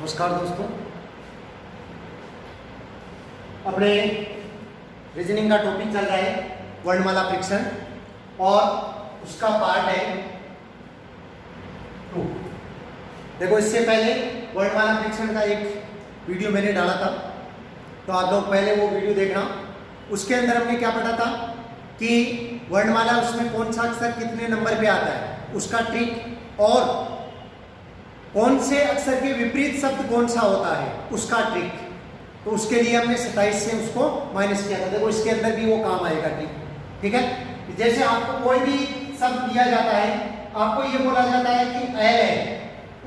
नमस्कार दोस्तों, अपने रीजनिंग का टॉपिक चल रहा है वर्णमाला फ्रिक्शन और उसका पार्ट है 2। देखो, इससे पहले वर्णमाला फ्रिक्शन का एक वीडियो मैंने डाला था, तो आप लोग पहले वो वीडियो देखना। उसके अंदर हमने क्या पढ़ा था कि वर्णमाला उसमें कौन सा अक्षर कितने नंबर पे आता है, उसका ट्रिक, और कौन से अक्षर के विपरीत शब्द कौन सा होता है उसका ट्रिक। तो उसके लिए हमने 27 से उसको माइनस किया था। देखो, इसके अंदर भी वो काम आएगा ट्रिक। ठीक है, जैसे आपको कोई भी शब्द दिया जाता है, आपको ये बोला जाता है कि ए है,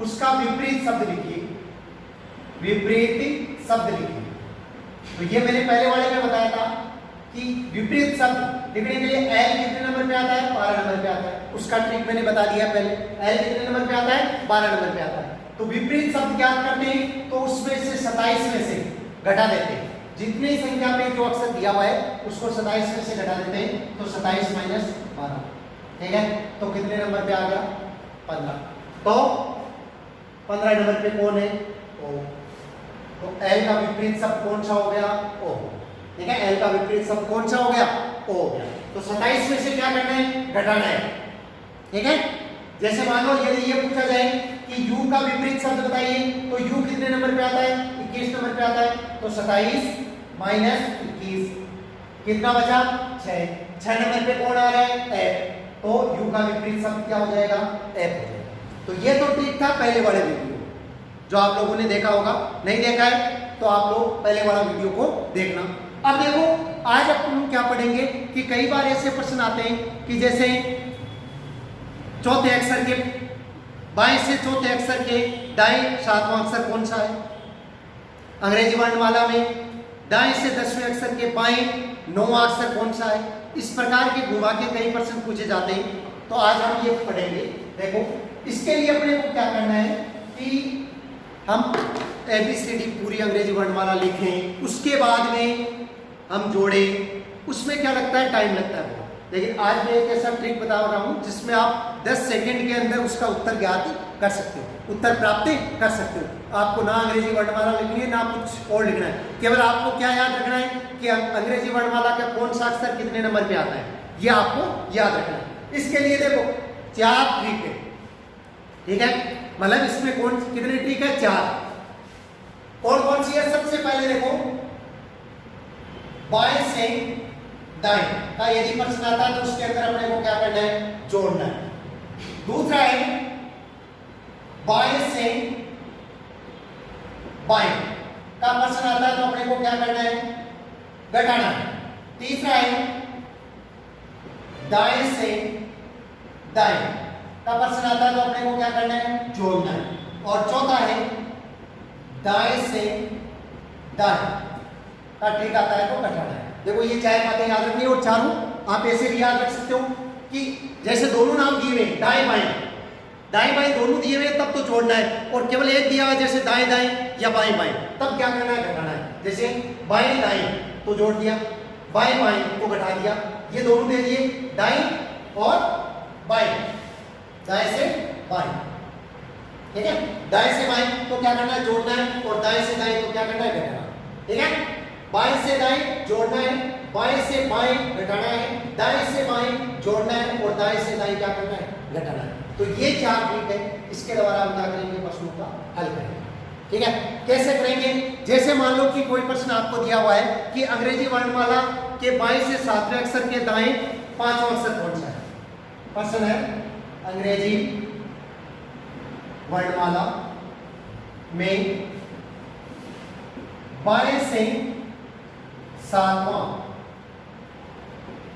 उसका विपरीत शब्द लिखिए, विपरीत शब्द लिखिए। तो ये मैंने पहले वाले में बताया था कि विपरीत शब्द लिखने के लिए एल कितने नंबर पे आता है, 12 नंबर पे आता है। उसका ट्रिक मैंने बता दिया पहले। एल कितने नंबर पे आता है, 12 नंबर पे आता है। तो विपरीत शब्द ज्ञात करते हैं तो उसमें से 27 में से घटा देते हैं। जितनी संख्या में जो अक्षर दिया हुआ है उसको 27 में से घटा देते हैं, तो 27 माइनस 12। ठीक है, तो कितने नंबर पे आ गया, 15। तो 15 नंबर पे कौन है, ओ। तो एल का विपरीत शब्द कौन सा हो गया, ओ। ठीक है, एल का विपरीत शब्द कौन सा हो गया, ओ हो गया। तो 27 में से क्या करना है, घटाना है। ठीक है, जैसे मान लो यदि ये पूछा जाए कि u का विपरीत शब्द बताइए, तो u कितने नंबर पे आता है, 21 नंबर पे आता है। तो 27 माइनस 21 कितना बचा, 6 नंबर पे कौन आ रहा है, f। तो u का विपरीत शब्द क्या हो जाएगा, f हो जाएगा। तो ये तो ठीक था पहले वाले वीडियो जो आप लोगों ने देखा होगा। नहीं देखा है तो आप लोग पहले वाला वीडियो को देखना। अब देखो, आज अपन क्या पढ़ेंगे कि कई बार ऐसे प्रश्न आते हैं कि जैसे चौथे अक्षर के बाएं से चौथे अक्षर के दाएं 7वां अक्षर कौन सा है। अंग्रेजी वर्णमाला में दाएं से 10वें अक्षर के बाएं 9वां अक्षर कौन सा है। इस प्रकार के घुमा के कई प्रश्न पूछे जाते हैं, तो आज हम ये पढ़ेंगे। देखो, इसके लिए अपने को क्या करना है कि हम ABCD पूरी अंग्रेजी वर्णमाला लिखें, उसके बाद में हम जोड़ें। उसमें क्या लगता है, टाइम लगता है। लेकिन आज मैं एक ऐसा ट्रिक बता रहा हूं जिसमें आप 10 सेकंड के अंदर उसका उत्तर ज्ञात कर सकते हो, उत्तर प्राप्त कर सकते हो। आपको ना अंग्रेजी वर्णमाला लिखनी है ना कुछ और लिखना है, केवल आपको क्या याद रखना है कि अंग्रेजी वर्णमाला का कौन सा अक्षर कितने नंबर पे आता है, यह आपको याद रखना है। इसके लिए देखो 4 ट्रिक है। ठीक है, मतलब इसमें कौन कितने ट्रिक है, 4। कौन कौन सी है, सबसे पहले देखो बाएं से दाएं का यदि प्रश्न आता है तो उसके अंदर अपने को क्या करना है, जोड़ना है। दूसरा है बाएं से बाएं का प्रश्न आता है तो अपने को क्या करना है, घटाना है। तीसरा है दाएं से दाएं का प्रश्न आता है तो अपने को क्या करना है, जोड़ना है। और चौथा है दाएं से दाएं का ट्रिक आता है तो घटाना है। देखो, ये 4 बातें याद रखनी है। और चारों आप ऐसे भी याद रख सकते हो कि जैसे दोनों नाम दिए हुए दाएं बाएं दोनों दिए हुए तब तो जोड़ना है, और केवल एक दिया हुआ जैसे दाएं दाएं या बाएं बाएं तब क्या करना है, घटाना है। जैसे बाएं दाएं तो जोड़ दिया, बाएं बाएं को घटा दिया। ये दोनों दे दिए, दाएं और बाएं, दाएं से बाएं। ठीक है, दाएं से बाएं तो क्या करना है, जोड़ना है, और दाएं से दाएं तो क्या करना है, घटाना। ठीक है, बाएं से दाएं जोड़ना है, बाएं से बाएं घटाना है, दाएं से बाएं जोड़ना है, और दाएं से दाएं क्या करना है, घटाना है। तो ये 4 ट्रिक है। इसके द्वारा हम क्या करेंगे, प्रश्नों का हल करेंगे। ठीक है, कैसे करेंगे, जैसे मान लो कि कोई प्रश्न आपको दिया हुआ है कि अंग्रेजी वर्णमाला के बाएं से 7वें अक्षर के दाएं 5वां अक्षर कौन सा है। प्रश्न है अंग्रेजी वर्णमाला में बाएं से 7वां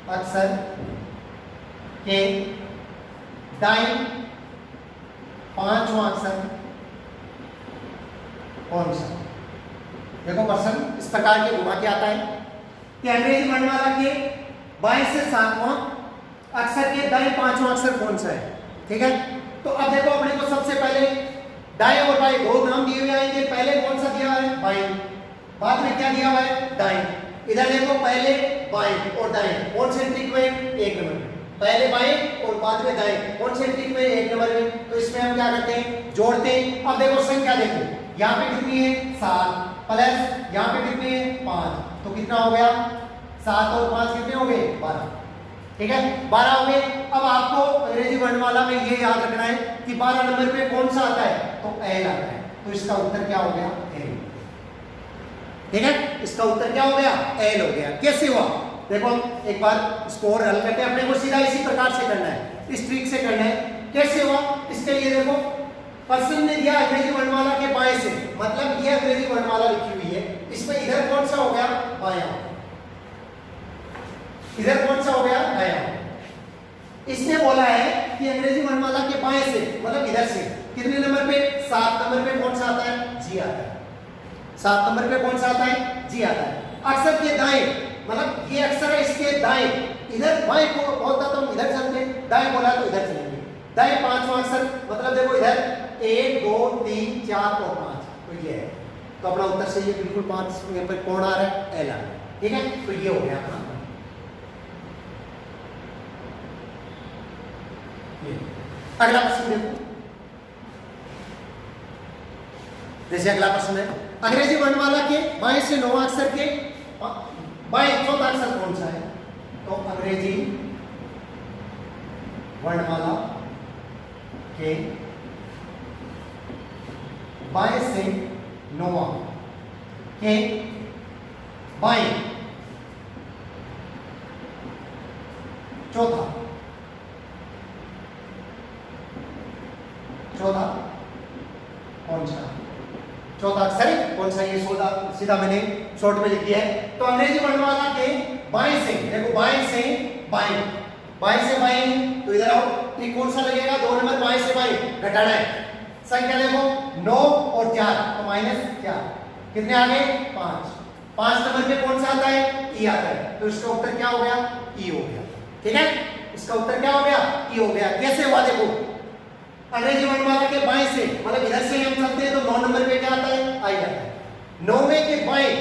अक्षर के दाएं 5वां अक्षर कौन सा। देखो, प्रश्न इस प्रकार के घुमा के आता है कि अंग्रेजी वर्णमाला के बाएं से 7वां अक्षर के दाएं 5वां अक्षर कौन सा है। ठीक है, तो अब देखो, अपने को सबसे पहले दाएं और बाएं दो नाम दिए हुए आएंगे। पहले कौन सा दिया हुआ है, बाएं, बाद में क्या दिया हुआ है, दाएं। इधर देखो, पहले बाएं और दाएं कौन से ट्रिक में, 1 नंबर में। पहले बाएं और बाद में दाएं कौन से ट्रिक में, 1 नंबर में। तो इसमें हम क्या करते हैं, जोड़ते हैं। अब देखो संख्या देखो, यहाँ पे कितनी है 7 प्लस यहाँ पे कितनी है 5, तो कितना हो गया 7 और 5 कितने हो गए 12। ठीक है 12 हो गए। अब आपको अंग्रेजी वर्णमाला में ये याद रखना है कि 12 नंबर पे कौन सा आता है, तो एल आता है, तो इसका उत्तर क्या हो गया एल। ठीक है इसका उत्तर क्या हो गया एल हो गया। कैसे हुआ देखो, हम एक बार स्कोर हल करते हैं, अपने को सीधा इसी प्रकार से करना है, इस ट्रिक से करना है। कैसे हुआ, इसके लिए देखो पर्सन ने दिया अंग्रेजी वर्णमाला के बाएं से, मतलब ये अंग्रेजी वर्णमाला लिखी हुई है, इसमें इधर कौन सा हो गया बायां, इधर कौन सा हो गया दायां। इसने बोला है कि अंग्रेजी वर्णमाला के बाएं से मतलब इधर से कितने नंबर पे 7 नंबर पे कौन सा आता है जी आता है, 7 नंबर पे कौन सा आता है जी आता है। अक्षर के दाएं मतलब ये अक्षर है इसके दाएं, इधर बाएं को बोलता तो हम इधर चलते, दाएं बोला तो इधर चलेंगे। दाएं 5वां अक्षर मतलब देखो इधर 1 2 3 4 और 5, तो ये है, तो अपना उत्तर सही है बिल्कुल। 5 पर कौन आ रहा है एल आ रहा है। ठीक है तो ये हो गया अपना। अगला प्रश्न देखो, जैसे अगला प्रश्न है अंग्रेजी वर्णमाला के बाएं से 9 अक्षर के बाएं चौथा अक्षर कौन सा है, तो अंग्रेजी वर्णमाला के बाएं से 9 के बाएं चौथा कौन सा, चौथा अक्षर कौन सा, ये सीधा मैंने शॉर्ट में लिखी है। तो अंग्रेजी वर्णमाला के बाएं से देखो, बाएं से बाएं, बाएं से बाएं, तो इधर आओ, ठीक कौन सा लगेगा 2 नंबर बाएं से बाएं घटाना है। संख्या देखो 9 और 4 तो -4, कितने आ गए 5। 5 नंबर पे कौन सा आता है ई आता है, तो इसका उत्तर क्या हो गया ई हो गया। ठीक है इसका उत्तर क्या हो गया ई हो गया। कैसे हुआ देखो, अंग्रेजी वर्णमाला के बाएं से मतलब इधर से हम चलते हैं तो 9 नंबर पे क्या आता है आई आता है। 9वें के बाएं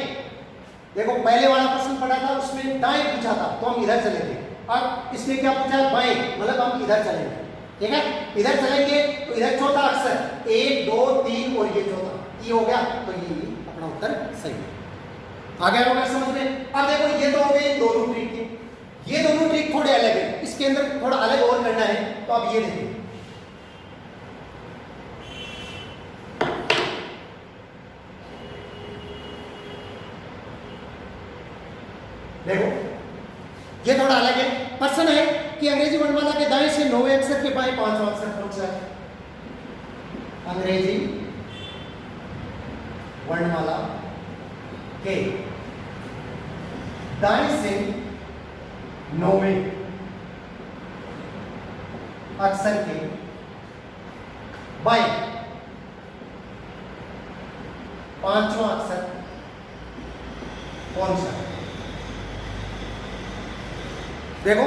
देखो, पहले वाला प्रश्न पढ़ा था उसमें दाएं पूछा था तो हम इधर चले गए, अब इसमें क्या पूछा है बाएं, मतलब हम इधर चलेंगे। ठीक है इधर चलेंगे तो इधर चौथा अक्षर 1 2 3 और ये चौथा ये हो गया, तो ये अपना उत्तर सही है। आ गया होगा समझ में। अब देखो ये तो हो गए दोनों ट्रिक के, ये दोनों ट्रिक थोड़े अलग है, इसके अंदर थोड़ा अलग और करना है। तो अब ये देखिए, देखो ये थोड़ा अलग है। प्रश्न है कि अंग्रेजी वर्णमाला के दाएं से 9वें अक्षर के बाएं 5वां अक्षर कौन सा है। अंग्रेजी वर्णमाला के दाएं से 9वें अक्षर के बाएं 5वां अक्षर कौन सा है। देखो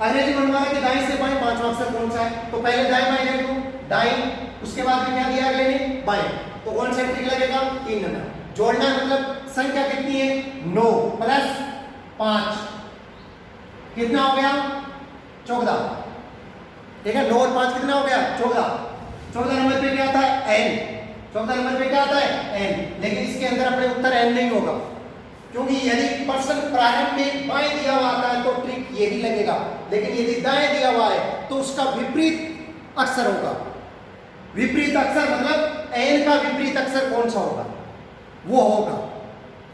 अंग्रेजी वर्णमाला के दाएं से बाएं 5वां अक्षर कौन सा है, तो पहले दाएं बाएं लिख दो, दाएं उसके बाद में क्या दिया अगले ने बाएं, तो कौन सा ट्रिक लगेगा 3 नंबर। जोड़ना मतलब संख्या कितनी है 9 प्लस 5 कितना हो गया 14। ठीक है 9 और 5 कितना हो गया 14। 14 नंबर पे क्या आता है एन, 14 नंबर पे क्या आता है एन, लेकिन इसके अंदर अपने उत्तर एन नहीं होगा, क्योंकि यदि प्रश्न प्रारंभ में बाएं दिया हुआ आता है तो ट्रिक ये ही लगेगा, लेकिन यदि दाएं दिया हुआ है तो उसका विपरीत अक्षर होगा। विपरीत अक्षर मतलब एन का विपरीत अक्षर कौन सा होगा वो होगा।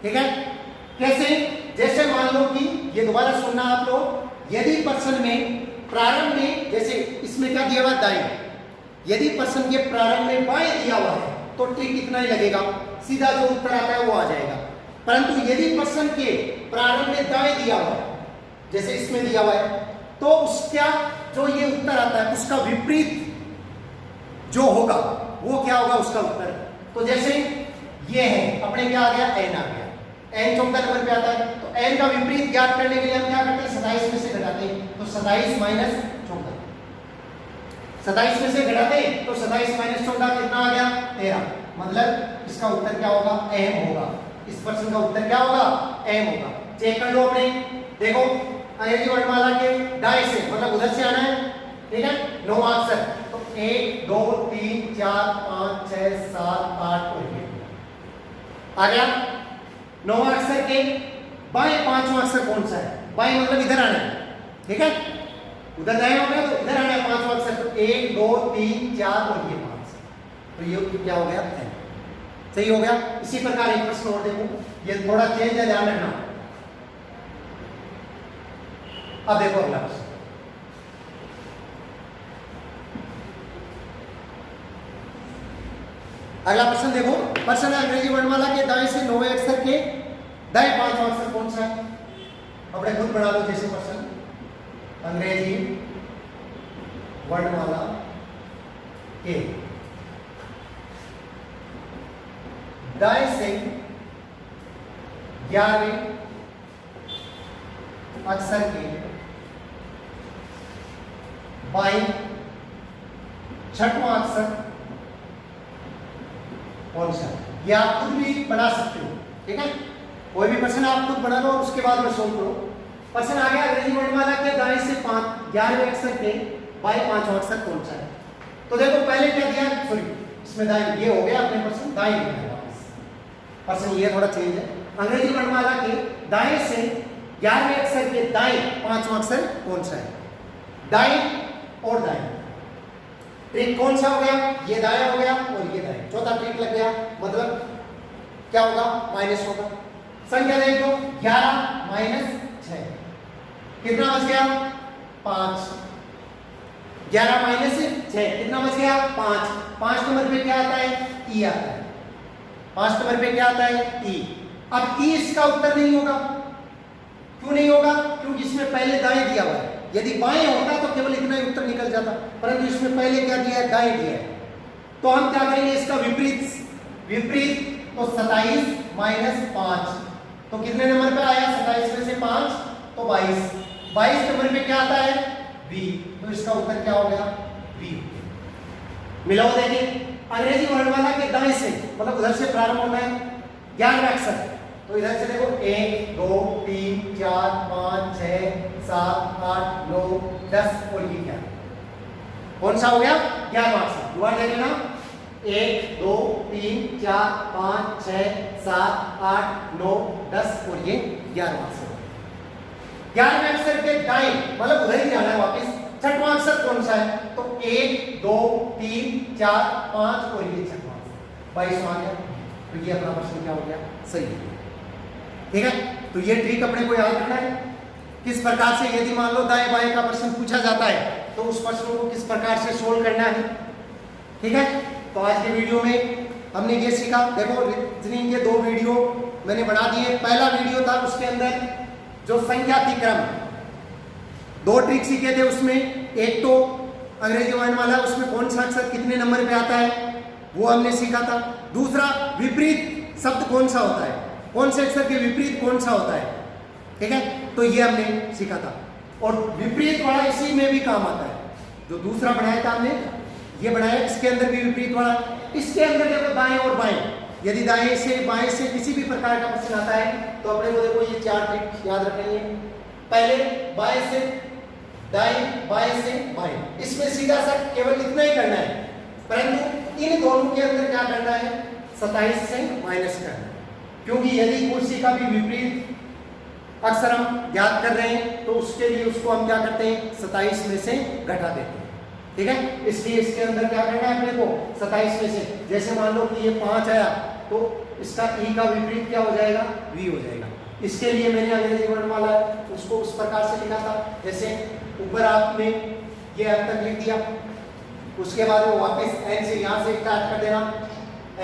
ठीक है कैसे, जैसे मान लो कि ये दोबारा सुनना आप लोग, यदि प्रश्न में प्रारंभ में जैसे इसमें क्या दिया हुआ दाएं, यदि प्रश्न के प्रारंभ में बाएं दिया हुआ है तो ट्रिक इतना ही लगेगा, सीधा जो उत्तर आता है वो आ जाएगा। परंतु यदि प्रश्न के प्रारंभ में दाएं दिया हुआ है जैसे इसमें दिया हुआ है, तो उसका जो ये उत्तर आता है उसका विपरीत जो होगा वो क्या होगा उसका उत्तर। तो जैसे ये है अपने क्या आ गया एन आ गया, एन 14 नंबर पे आता है, तो एन का विपरीत ज्ञात करने के लिए हम क्या करते हैं 27 में से घटाते हैं, तो 27 माइनस 14, 27 में से घटाते हैं तो 27 माइनस 14 कितना आ गया 13, मतलब इसका उत्तर क्या होगा एम होगा। इस प्रश्न का उत्तर क्या होगा एम होगा। चेक कर लो अपने, देखो अंग्रेजी वर्णमाला के दाएं से मतलब उधर से आना है, ठीक है 9 अक्षर, तो 1 2 3 4 5 6 7 8 और ये आ गया। 9 अक्षर के बाएं 5वां अक्षर कौन सा है? बाएं मतलब इधर आना है, ठीक है, उधर दाएं हो गया तो इधर आना है 5वां अक्षर, तो 1 2 3 4 और ये 5, तो ये क्या हो गया? n। सही हो गया। इसी प्रकार एक प्रश्न और देखो, ये थोड़ा चेंज है, ध्यान रखना। अब देखो अगला प्रश्न, अगला प्रश्न देखो। प्रश्न है अंग्रेजी वर्णमाला के दाएं से 9वें अक्षर के दाएं 5वां अक्षर कौन सा है? अपने खुद बना लो जैसे प्रश्न, अंग्रेजी वर्णमाला के दाएं से 11वें अक्षर के बाएं 6वां अक्षर कौन सा? ये आप खुद भी बना सकते हो, ठीक है, कोई भी प्रश्न आप खुद बना लो और उसके बाद में सोल्व करो। प्रश्न आ गया अंग्रेजी वर्णमाला के दाएं से 11वें अक्षर के बाएं 5वां अक्षर कौन सा है? तो देखो पहले क्या दिया, सॉरी इसमें दाएं, ये हो गया अपने प्रश्न दाएं लिखा है, प्रश्न ये थोड़ा चेंज है। अंग्रेजी वर्णमाला के दाएं से 11वें अक्षर के दाएं 5वां अक्षर कौन सा है? दाएं और दाएं, ट्रिक कौन सा हो गया? ये दाया हो गया और ये दाया, चौथा ट्रिक लग गया, मतलब क्या होगा? माइनस होगा। संख्या देख लो, 11 माइनस 6 कितना बच गया? 5। 11 माइनस 6 कितना बच गया? 5। 5 नंबर पे क्या आता है? ई आता है। 5 नंबर पे क्या आता है? ई। अब ई इसका उत्तर नहीं होगा, क्यों नहीं होगा? क्योंकि इसमें पहले दाएं दिया हुआ है, यदि बाएं होता तो केवल इतना ही उत्तर निकल जाता, परंतु इसमें पहले क्या दिया है? दाएं दिया है। तो हम क्या करेंगे इसका विपरीत, तो 27 माइनस 5, तो कितने नंबर पे आया? 27 में से 5 तो 22। 22 नंबर पे क्या आता है? बी, तो इसका उत्तर क्या हो गया? बी। मिलाओ देखिए, अंग्रेजी वर्णमाला के दाएं से मतलब उधर से प्रारंभ होना है 11वें अक्षर, तो इधर से देखो 1 2 3 4 5 6 7 8 9 10 और ये क्या कौन सा हो गया? 11वां अक्षर। दोबारा देख लेना, 1 2 3 4 5 6 7 8 9 10 और ये 11वां अक्षर। 11वें अक्षर के दाएं मतलब उधर ही जाना है वापस। 6वां अक्षर कौन सा है? तो 1 2 3 4 5 और ये 6वां अक्षर, 22वां आ गया। तो ये अपना प्रश्न क्या हो गया? सही है, ठीक है। तो ये ट्रिक अपने को याद रखना है, किस प्रकार से यदि मान लो दाएं बाएं का प्रश्न पूछा जाता है तो उस प्रश्न को किस प्रकार से सोल्व करना है, ठीक है। तो आज के वीडियो में हमने ये सीखा। देखो रीजनिंग के 2 वीडियो मैंने बना दिए। पहला वीडियो था उसके अंदर जो संख्या थी क्रम, 2 ट्रिक सीखे थे उसमें। एक तो अंग्रेजी वर्णमाला उसमें कौन सा अक्षर कितने नंबर पे आता है वो हमने सीखा था। दूसरा विपरीत शब्द कौन सा होता है, कौन से अक्षर के विपरीत कौन सा होता है, ठीक है, तो ये हमने सीखा था। और विपरीत वाला इसी में भी काम आता है, जो दूसरा बनाया था हमने ये बनाया, इसके अंदर भी विपरीत वाला। इसके अंदर देखो दाएं और बाएं, यदि दाएं से बाएं से किसी भी प्रकार का प्रश्न आता है तो अपने को देखो ये 4 ट्रिक याद रखनी है। पहले बाएं से दाएं, बाएं से बाएं, इसमें सीधा सा केवल इतना ही करना है, परंतु इन दोनों के अंदर क्या करना है? 27 से माइनस करना है, क्योंकि यदि कुर्सी का भी विपरीत अक्षर हम याद कर रहे हैं तो उसके लिए उसको हम क्या करते हैं? 27 में से घटा देते हैं, ठीक है। इसलिए इसके अंदर क्या करना है अपने को? 27 में से, जैसे मान लो कि ये 5 आया तो इसका ई का विपरीत क्या हो जाएगा? वी हो जाएगा। इसके लिए मैंने अंग्रेजी वर्णमाला उसको उस प्रकार से लिखा था, जैसे ऊपर आपने ये अब तक लिख दिया, उसके बाद वो वापस एन से यहाँ से स्टार्ट कर देना,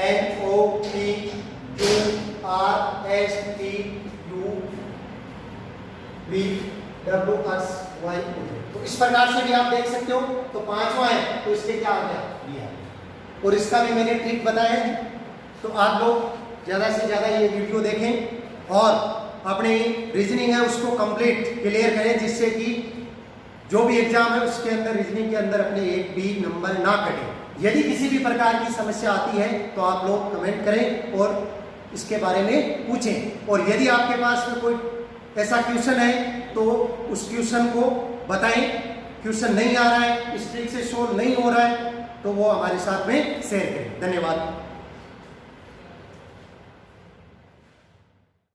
NOPQRSTU VWXY। तो इस प्रकार से भी आप देख सकते हो। तो 5वां है तो इसके क्या आ गया? ये। और इसका भी मैंने ट्रिक बताया है। तो आप लोग ज़्यादा से ज़्यादा ये वीडियो देखें और अपनी रीजनिंग है उसको कंप्लीट क्लियर करें, जिससे कि जो भी एग्जाम है उसके अंदर रीजनिंग के अंदर अपने एक भी नंबर ना कटें। यदि किसी भी प्रकार की समस्या आती है तो आप लोग कमेंट करें और इसके बारे में पूछें। और यदि आपके पास में कोई ऐसा क्वेश्चन है तो उस क्वेश्चन को बताएं क्वेश्चन नहीं आ रहा है, इस ट्रिक से सोल्व नहीं हो रहा है, तो वो हमारे साथ में शेयर करें। धन्यवाद।